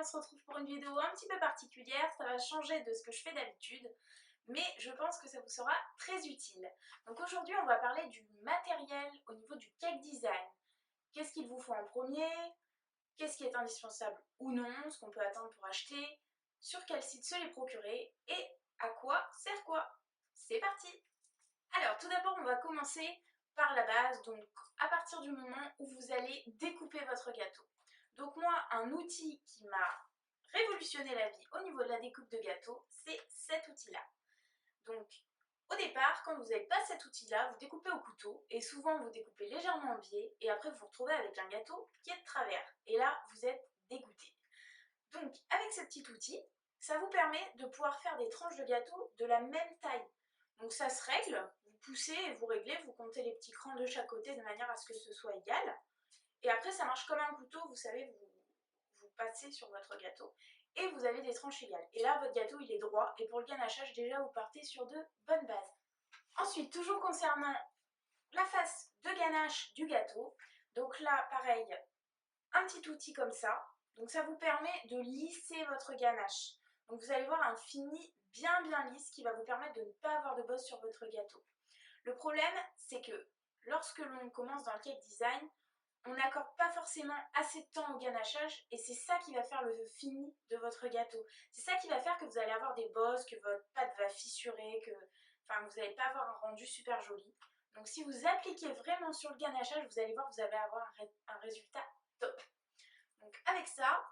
on se retrouve pour une vidéo un petit peu particulière, ça va changer de ce que je fais d'habitude, mais je pense que ça vous sera très utile. Donc aujourd'hui on va parler du matériel au niveau du cake design. Qu'est-ce qu'il vous faut en premier? Qu'est-ce qui est indispensable ou non? Ce qu'on peut attendre pour acheter? Sur quel site se les procurer? Et à quoi sert quoi? C'est parti! Alors tout d'abord on va commencer par la base, donc à partir du moment où vous allez découper votre gâteau. Donc moi, un outil qui m'a révolutionné la vie au niveau de la découpe de gâteau, c'est cet outil-là. Donc au départ, quand vous n'avez pas cet outil-là, vous découpez au couteau et souvent vous découpez légèrement en biais et après vous vous retrouvez avec un gâteau qui est de travers. Et là, vous êtes dégoûté. Donc avec ce petit outil, ça vous permet de pouvoir faire des tranches de gâteau de la même taille. Donc ça se règle, vous poussez et vous réglez, vous comptez les petits crans de chaque côté de manière à ce que ce soit égal. Et après ça marche comme un couteau, vous savez, vous passez sur votre gâteau et vous avez des tranches égales. Et là votre gâteau il est droit et pour le ganachage déjà vous partez sur de bonnes bases. Ensuite, toujours concernant la face de ganache du gâteau, donc là pareil, un petit outil comme ça, donc ça vous permet de lisser votre ganache. Donc vous allez voir un fini bien lisse qui va vous permettre de ne pas avoir de bosse sur votre gâteau. Le problème c'est que lorsque l'on commence dans le cake design, on n'accorde pas forcément assez de temps au ganachage et c'est ça qui va faire le fini de votre gâteau. C'est ça qui va faire que vous allez avoir des bosses, que votre pâte va fissurer, que vous n'allez pas avoir un rendu super joli. Donc si vous appliquez vraiment sur le ganachage, vous allez voir que vous allez avoir un résultat top. Donc avec ça,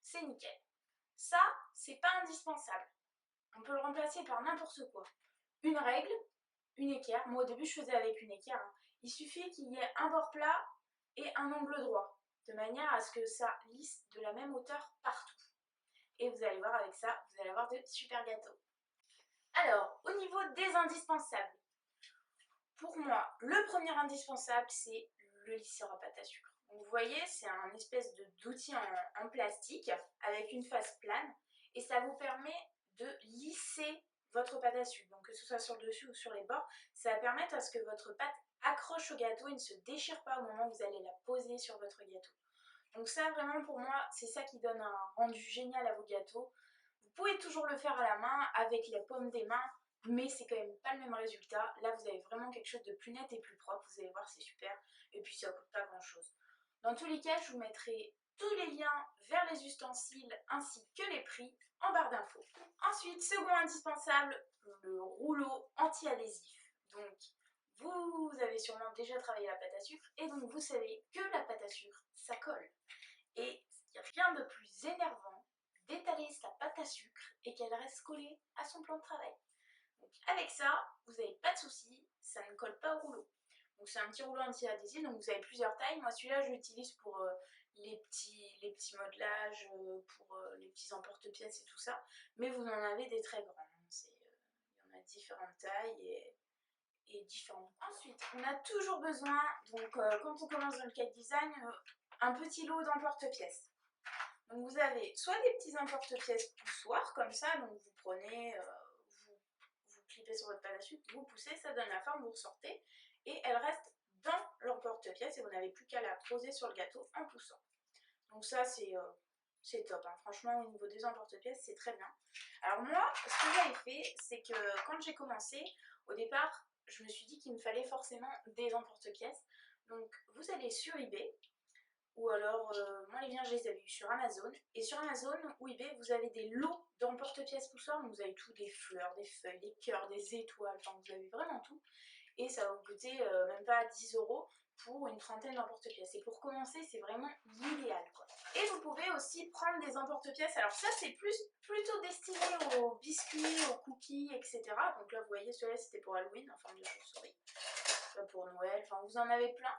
c'est nickel. Ça, c'est pas indispensable. On peut le remplacer par n'importe quoi. Une règle, une équerre. Moi au début je faisais avec une équerre. Il suffit qu'il y ait un bord plat et un angle droit, de manière à ce que ça lisse de la même hauteur partout. Et vous allez voir avec ça, vous allez avoir de super gâteaux. Alors, au niveau des indispensables, pour moi, le premier indispensable, c'est le lisseur à pâte à sucre. Donc, vous voyez, c'est un espèce d'outil en plastique avec une face plane et ça vous permet de lisser votre pâte à sucre. Donc que ce soit sur le dessus ou sur les bords, ça va permettre à ce que votre pâte accroche au gâteau et ne se déchire pas au moment où vous allez la poser sur votre gâteau. Donc ça vraiment pour moi, c'est ça qui donne un rendu génial à vos gâteaux. Vous pouvez toujours le faire à la main avec la paume des mains, mais c'est quand même pas le même résultat. Là vous avez vraiment quelque chose de plus net et plus propre, vous allez voir c'est super, et puis ça coûte pas grand chose. Dans tous les cas, je vous mettrai tous les liens vers les ustensiles ainsi que les prix en barre d'infos. Ensuite, second indispensable, le rouleau anti-adhésif. Donc vous avez sûrement déjà travaillé la pâte à sucre et donc vous savez que la pâte à sucre, ça colle. Et il n'y a rien de plus énervant d'étaler sa pâte à sucre et qu'elle reste collée à son plan de travail. Donc avec ça, vous n'avez pas de souci, ça ne colle pas au rouleau. Donc c'est un petit rouleau anti-adhésif, donc vous avez plusieurs tailles. Moi celui-là je l'utilise pour les petits modelages, pour les petits emporte-pièces et tout ça. Mais vous en avez des très grands, il y en a différentes tailles et différentes. Ensuite, on a toujours besoin, donc quand on commence dans le cake design, un petit lot d'emporte-pièces. Donc vous avez soit des petits emporte-pièces poussoirs comme ça, donc vous prenez, vous clipez sur votre pâte à sucre, vous poussez, ça donne la forme, vous ressortez et elle reste dans l'emporte-pièce et vous n'avez plus qu'à la poser sur le gâteau en poussant. Donc ça c'est top, hein. Franchement au niveau des emporte-pièces c'est très bien. Alors moi ce que j'avais fait c'est que quand j'ai commencé, au départ je me suis dit qu'il me fallait forcément des emporte-pièces. Donc vous allez sur eBay, ou alors moi les miens je les avais eu sur Amazon, et sur Amazon ou eBay vous avez des lots d'emporte-pièces poussoirs, donc vous avez tout, des fleurs, des feuilles, des cœurs, des étoiles, enfin vous avez vraiment tout, et ça va vous coûter même pas 10 € pour une trentaine d'emporte-pièces. Et pour commencer c'est vraiment l'idéal quoi. Et vous pouvez aussi prendre des emporte-pièces, alors ça c'est plutôt destiné aux biscuits, aux cookies, etc. Donc là vous voyez celui-là c'était pour Halloween en forme de chauve-souris, pour Noël, enfin vous en avez plein.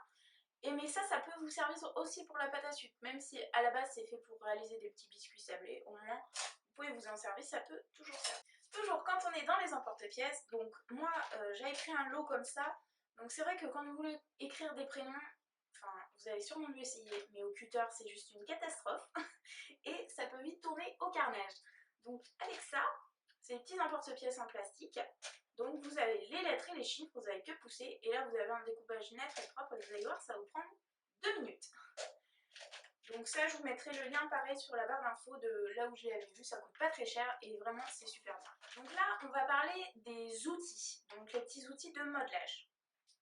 Et mais ça peut vous servir aussi pour la pâte à sucre, même si à la base c'est fait pour réaliser des petits biscuits sablés, au moins vous pouvez vous en servir, ça peut toujours servir. Toujours quand on est dans les emporte-pièces, donc moi j'avais pris un lot comme ça, donc c'est vrai que quand vous voulez écrire des prénoms, enfin vous avez sûrement dû essayer, mais au cutter c'est juste une catastrophe, et ça peut vite tourner au carnage. Donc avec ça, c'est des petits emporte-pièces en plastique. Donc vous avez les lettres et les chiffres, vous n'avez que pousser et là vous avez un découpage net et propre et vous allez voir ça va vous prendre 2 minutes. Donc ça, je vous mettrai le lien pareil sur la barre d'infos de là où je l'avais vu, ça coûte pas très cher et vraiment c'est super bien. Donc là, on va parler des outils, donc les petits outils de modelage.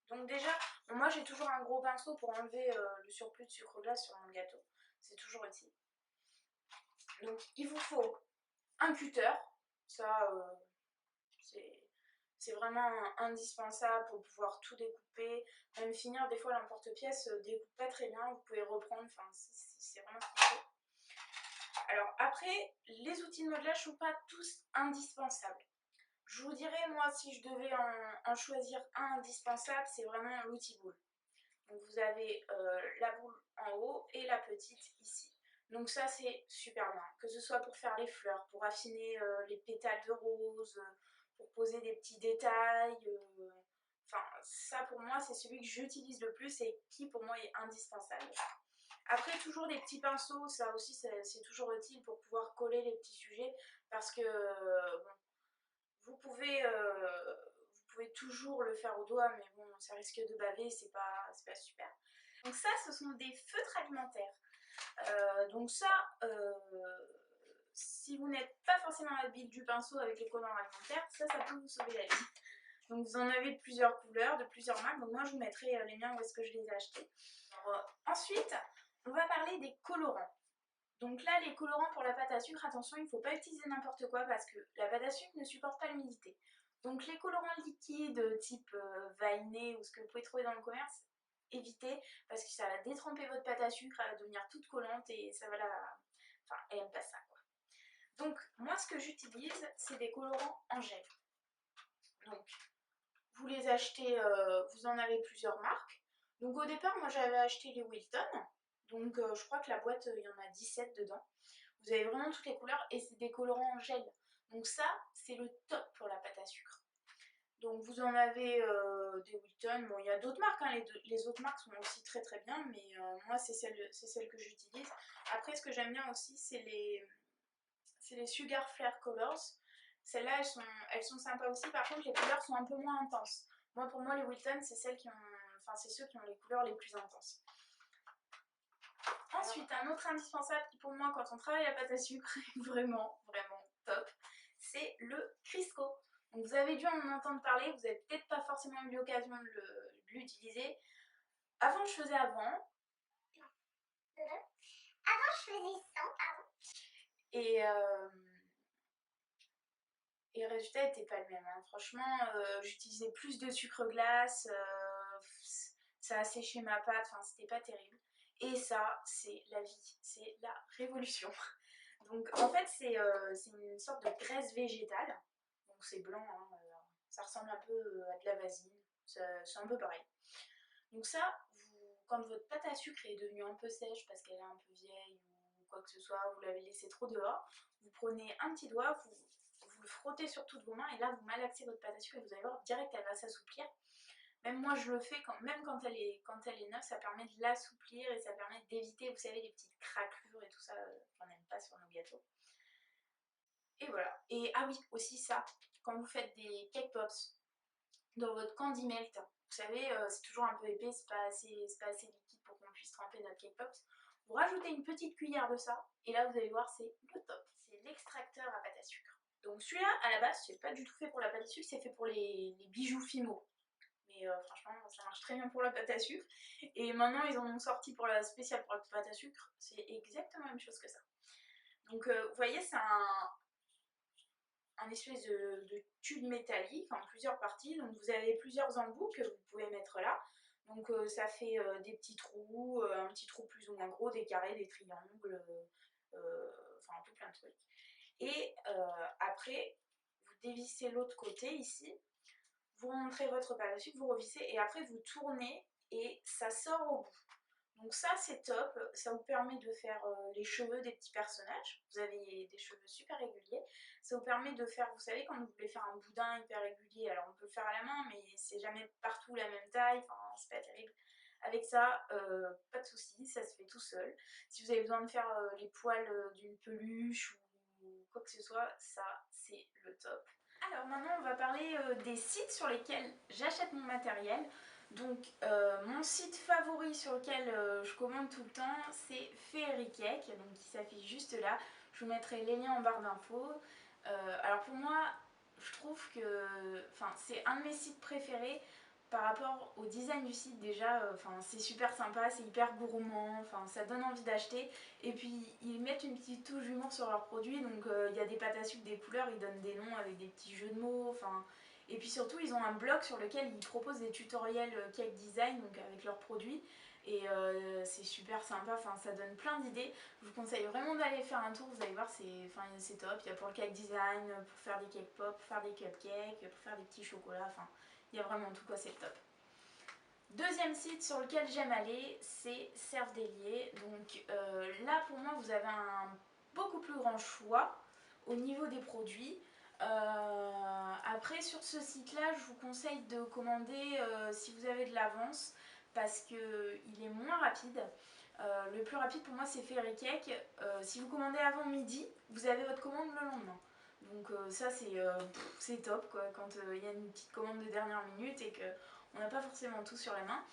Donc déjà, bon, moi j'ai toujours un gros pinceau pour enlever le surplus de sucre glace sur mon gâteau, c'est toujours utile. Donc il vous faut un cutter, ça c'est vraiment indispensable pour pouvoir tout découper, même finir. Des fois l'emporte-pièce découpe pas très bien, vous pouvez reprendre, enfin c'est vraiment ce qu'il faut. Alors après, les outils de modelage sont pas tous indispensables. Je vous dirais, moi, si je devais en choisir un indispensable, c'est vraiment l'outil boule. Donc vous avez la boule en haut et la petite ici. Donc ça c'est super bien, que ce soit pour faire les fleurs, pour affiner les pétales de rose, pour poser des petits détails. Enfin ça pour moi c'est celui que j'utilise le plus et qui pour moi est indispensable. Après toujours des petits pinceaux, ça aussi c'est toujours utile pour pouvoir coller les petits sujets parce que bon, vous pouvez toujours le faire au doigt mais bon ça risque de baver, c'est pas super. Donc ça, ce sont des feutres alimentaires. Donc ça, si vous n'êtes pas forcément habile du pinceau avec les collants alimentaires, ça peut vous sauver la vie. Donc vous en avez de plusieurs couleurs, de plusieurs marques. Donc moi, je vous mettrai les miens où est-ce que je les ai achetés. Alors, ensuite, on va parler des colorants. Donc là, les colorants pour la pâte à sucre, attention, il ne faut pas utiliser n'importe quoi parce que la pâte à sucre ne supporte pas l'humidité. Donc les colorants liquides type Vainé ou ce que vous pouvez trouver dans le commerce, évitez parce que ça va détremper votre pâte à sucre, elle va devenir toute collante et ça va la... Enfin, elle aime pas ça quoi. Donc moi ce que j'utilise, c'est des colorants en gel. Donc vous les achetez, vous en avez plusieurs marques. Donc au départ, moi j'avais acheté les Wilton. Donc je crois que la boîte, il y en a 17 dedans. Vous avez vraiment toutes les couleurs et c'est des colorants en gel. Donc ça, c'est le top pour la pâte à sucre. Donc vous en avez des Wilton, bon il y a d'autres marques, hein. Les autres marques sont aussi très très bien, mais moi c'est celle que j'utilise. Après ce que j'aime bien aussi c'est les Sugar Flare Colors. Celles-là elles sont sympas aussi, par contre les couleurs sont un peu moins intenses. Moi pour moi les Wilton c'est ceux qui ont les couleurs les plus intenses. Ensuite, un autre indispensable qui pour moi quand on travaille la pâte à sucre est vraiment top, c'est le Crisco. Donc vous avez dû en entendre parler, vous n'avez peut-être pas forcément eu l'occasion de l'utiliser. Avant je faisais avant. Avant je faisais sans, pardon. Et le résultat n'était pas le même. Hein. Franchement, j'utilisais plus de sucre glace, ça a séché ma pâte, enfin c'était pas terrible. Et ça, c'est la vie, c'est la révolution. Donc en fait, c'est une sorte de graisse végétale. Donc c'est blanc, hein, ça ressemble un peu à de la vaseline, c'est un peu pareil. Donc ça, quand votre pâte à sucre est devenue un peu sèche parce qu'elle est un peu vieille ou quoi que ce soit, vous l'avez laissée trop dehors, vous prenez un petit doigt, vous le frottez sur toutes vos mains et là vous malaxez votre pâte à sucre et vous allez voir direct elle va s'assouplir. Même moi je le fais, même quand elle est neuve, ça permet de l'assouplir et ça permet d'éviter, vous savez, les petites craquelures et tout ça qu'on n'aime pas sur nos gâteaux. Et voilà. Et ah oui, aussi ça, quand vous faites des cake pops, dans votre candy melt, vous savez, c'est toujours un peu épais, c'est pas assez liquide pour qu'on puisse tremper notre cake pops. Vous rajoutez une petite cuillère de ça, et là vous allez voir, c'est le top. C'est l'extracteur à pâte à sucre. Donc celui-là, à la base, c'est pas du tout fait pour la pâte à sucre, c'est fait pour les bijoux Fimo. Mais franchement, ça marche très bien pour la pâte à sucre. Et maintenant, ils en ont sorti pour la spéciale pour la pâte à sucre. C'est exactement la même chose que ça. Donc vous voyez, c'est un espèce de tube métallique en plusieurs parties. Donc vous avez plusieurs embouts que vous pouvez mettre là. Donc ça fait des petits trous, un petit trou plus ou moins gros, des carrés, des triangles, enfin tout plein de trucs. Et après, vous dévissez l'autre côté ici, vous montrez votre pâte à sucre, vous revissez et après vous tournez et ça sort au bout. Donc ça c'est top, ça vous permet de faire les cheveux des petits personnages, vous avez des cheveux super réguliers, ça vous permet de faire, vous savez quand vous voulez faire un boudin hyper régulier, alors on peut le faire à la main mais c'est jamais partout la même taille, enfin c'est pas terrible. Avec ça, pas de soucis, ça se fait tout seul. Si vous avez besoin de faire les poils d'une peluche ou quoi que ce soit, ça c'est le top. Alors maintenant on va parler des sites sur lesquels j'achète mon matériel. Donc mon site favori sur lequel je commande tout le temps, c'est Fairy Cake, donc qui s'affiche juste là. Je vous mettrai les liens en barre d'infos. Alors pour moi, je trouve que c'est un de mes sites préférés par rapport au design du site déjà. C'est super sympa, c'est hyper gourmand, ça donne envie d'acheter. Et puis ils mettent une petite touche d'humour sur leurs produits, donc il y a des pâtes à sucre, des couleurs, ils donnent des noms avec des petits jeux de mots. Et puis surtout, ils ont un blog sur lequel ils proposent des tutoriels cake design, donc avec leurs produits. Et c'est super sympa, ça donne plein d'idées. Je vous conseille vraiment d'aller faire un tour, vous allez voir, c'est top. Il y a pour le cake design, pour faire des cake pop, pour faire des cupcakes, pour faire des petits chocolats, il y a vraiment tout quoi, c'est top. Deuxième site sur lequel j'aime aller, c'est Servedelier. Donc là, pour moi, vous avez un beaucoup plus grand choix au niveau des produits. Après, sur ce site-là, je vous conseille de commander si vous avez de l'avance parce qu'il est moins rapide. Le plus rapide pour moi, c'est Fairy Cake. Si vous commandez avant midi, vous avez votre commande le lendemain. Donc ça, c'est top quoi, quand il y a une petite commande de dernière minute et qu'on n'a pas forcément tout sur la main.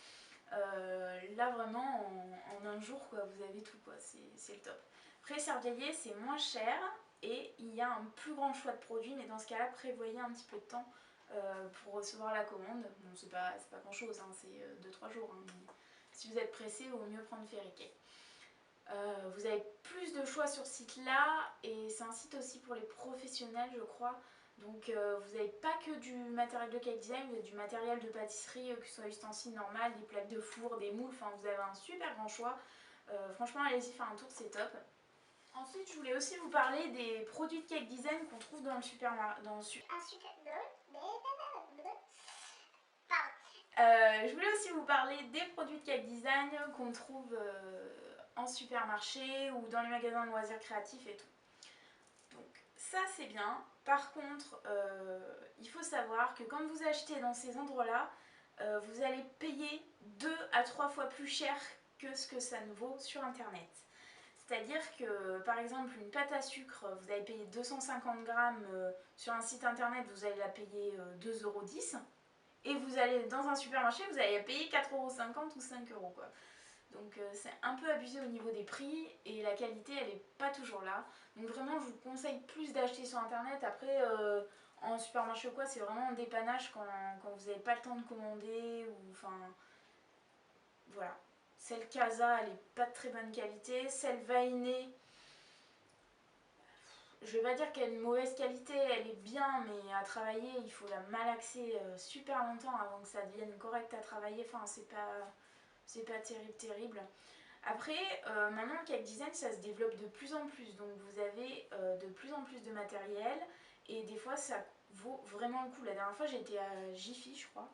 Là, vraiment, en un jour, quoi, vous avez tout, quoi, c'est le top. Après, Servedelier, c'est moins cher et il y a un plus grand choix de produits, mais dans ce cas-là, prévoyez un petit peu de temps pour recevoir la commande. Bon, c'est pas grand-chose, hein, c'est 2-3 jours, hein, mais si vous êtes pressé, il vaut mieux prendre Fairy Cake. Vous avez plus de choix sur ce site-là et c'est un site aussi pour les professionnels, je crois. Donc vous n'avez pas que du matériel de cake design, vous avez du matériel de pâtisserie, que ce soit ustensiles normales, des plaques de four, des moules, vous avez un super grand choix. Franchement, allez-y faire un tour, c'est top. Ensuite, je voulais aussi vous parler des produits de cake design qu'on trouve dans le supermarché. Je voulais aussi vous parler des produits de cake design qu'on trouve en supermarché ou dans les magasins de loisirs créatifs et tout. Donc ça c'est bien. Par contre, il faut savoir que quand vous achetez dans ces endroits-là, vous allez payer 2 à 3 fois plus cher que ce que ça ne vaut sur internet. C'est-à-dire que par exemple une pâte à sucre, vous allez payer 250 grammes sur un site internet, vous allez la payer 2,10 €. Et vous allez dans un supermarché, vous allez la payer 4,50 € ou 5 € quoi. Donc c'est un peu abusé au niveau des prix et la qualité elle n'est pas toujours là. Donc vraiment je vous conseille plus d'acheter sur internet. Après en supermarché ou quoi c'est vraiment un dépannage quand vous n'avez pas le temps de commander ou voilà. Celle Casa elle n'est pas de très bonne qualité. Celle Vainé, je vais pas dire qu'elle est de mauvaise qualité, elle est bien mais à travailler il faut la malaxer super longtemps avant que ça devienne correct à travailler. C'est pas terrible. Après, maintenant le cake design ça se développe de plus en plus, donc vous avez de plus en plus de matériel et des fois ça vaut vraiment le coup. La dernière fois j'étais à Jiffy je crois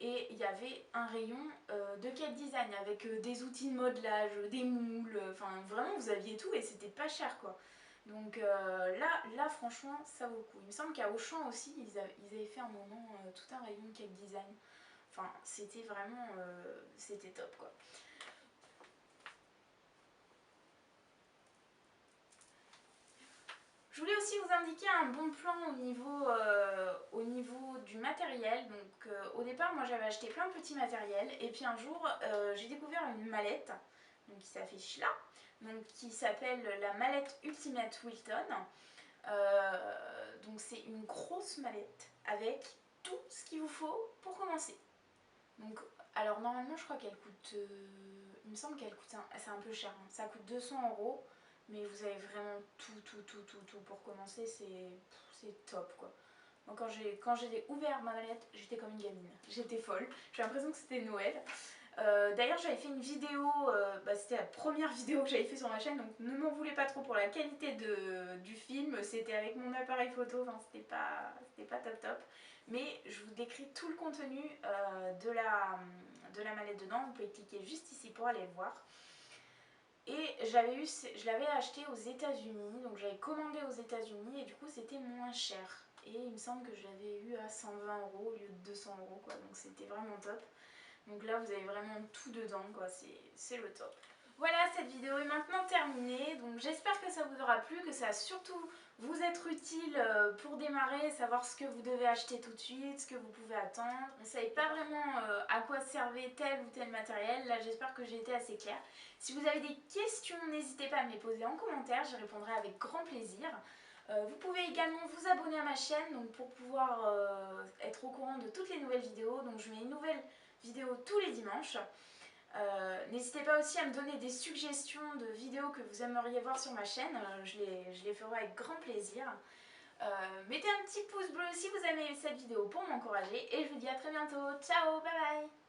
et il y avait un rayon de cake design avec des outils de modelage, des moules, vraiment vous aviez tout et c'était pas cher quoi. Donc là franchement ça vaut le coup. Il me semble qu'à Auchan aussi ils avaient fait un moment tout un rayon de cake design. C'était vraiment c'était top quoi. Je voulais aussi vous indiquer un bon plan au niveau du matériel. Donc au départ moi j'avais acheté plein de petits matériels et puis un jour j'ai découvert une mallette donc, qui s'affiche là, donc, qui s'appelle la mallette Ultimate Wilton. Donc c'est une grosse mallette avec tout ce qu'il vous faut pour commencer. Donc alors normalement je crois qu'elle coûte, il me semble qu'elle coûte, c'est un peu cher, hein. Ça coûte 200 €. Mais vous avez vraiment tout pour commencer, c'est top quoi. Donc quand j'ai ouvert ma mallette, j'étais comme une gamine, j'étais folle, j'ai l'impression que c'était Noël. D'ailleurs j'avais fait une vidéo, c'était la première vidéo que j'avais fait sur ma chaîne, donc ne m'en voulez pas trop pour la qualité du film, c'était avec mon appareil photo, c'était pas top. Mais je vous décris tout le contenu de la mallette dedans, vous pouvez cliquer juste ici pour aller le voir. Et je l'avais acheté aux États-Unis, donc j'avais commandé aux États-Unis et du coup c'était moins cher. Et il me semble que je l'avais eu à 120 € au lieu de 200 € quoi, donc c'était vraiment top. Donc là vous avez vraiment tout dedans quoi, c'est le top. Voilà, cette vidéo est maintenant terminée, donc j'espère que ça vous aura plu, que ça va surtout vous être utile pour démarrer, savoir ce que vous devez acheter tout de suite, ce que vous pouvez attendre. On ne savait pas vraiment à quoi servait tel ou tel matériel, là j'espère que j'ai été assez claire. Si vous avez des questions, n'hésitez pas à me les poser en commentaire, j'y répondrai avec grand plaisir. Vous pouvez également vous abonner à ma chaîne donc pour pouvoir être au courant de toutes les nouvelles vidéos. Donc je mets une nouvelle vidéo tous les dimanches. N'hésitez pas aussi à me donner des suggestions de vidéos que vous aimeriez voir sur ma chaîne, je les ferai avec grand plaisir. Mettez un petit pouce bleu si vous aimez cette vidéo pour m'encourager et je vous dis à très bientôt. Ciao, bye bye.